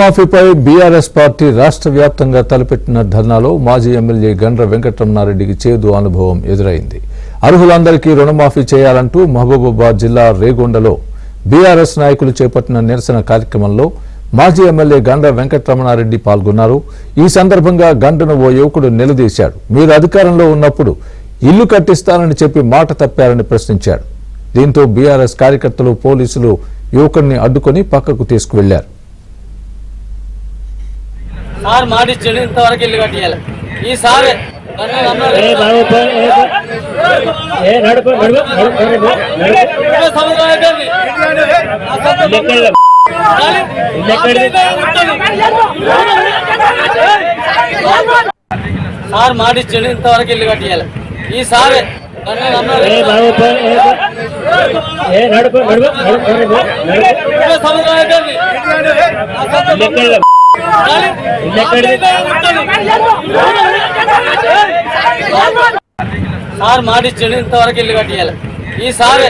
మాఫీపై BRS party రాష్ట్ర వ్యాప్తంగా తలపెట్టిన ధర్నాలో మాజీ ఎమ్మెల్యే గండ్ర వెంకటరమణారెడ్డికి చేదు అనుభవం ఎదురైంది. అర్హులందరికీ రుణమాఫీ చేయాలంటూ మహబూబాబాద్ జిల్లా రేగొండలో బీఆర్ఎస్ నాయకులు చేపట్టిన నిరసన కార్యక్రమంలో మాజీ ఎమ్మెల్యే గండ్ర వెంకటరమణారెడ్డి పాల్గొన్నారు. ఈ సందర్భంగా గండ్రను ఓ యువకుడు నిలదీశాడు. మీరు అధికారంలో ఉన్నప్పుడు ఇల్లు కట్టిస్తానని చెప్పి మాట తప్పారని ప్రశ్నించాడు. దీంతో బీఆర్ఎస్ కార్యకర్తలు, పోలీసులు యువకుడిని అడ్డుకొని పక్కకు తీసుకువెళ్లారు. సార్ మాట ఇచ్చాడు, ఇంతవరకు ఇల్లు కట్టియాలి. ఈసారి సార్ మాట ఇచ్చాడు, ఇంతవరకు ఇల్లు కట్టియాలి. ఈసారి సార్ మాట ఇచ్చాడు, ఇంతవరకు ఇల్లు కట్టియాలి. ఈసారి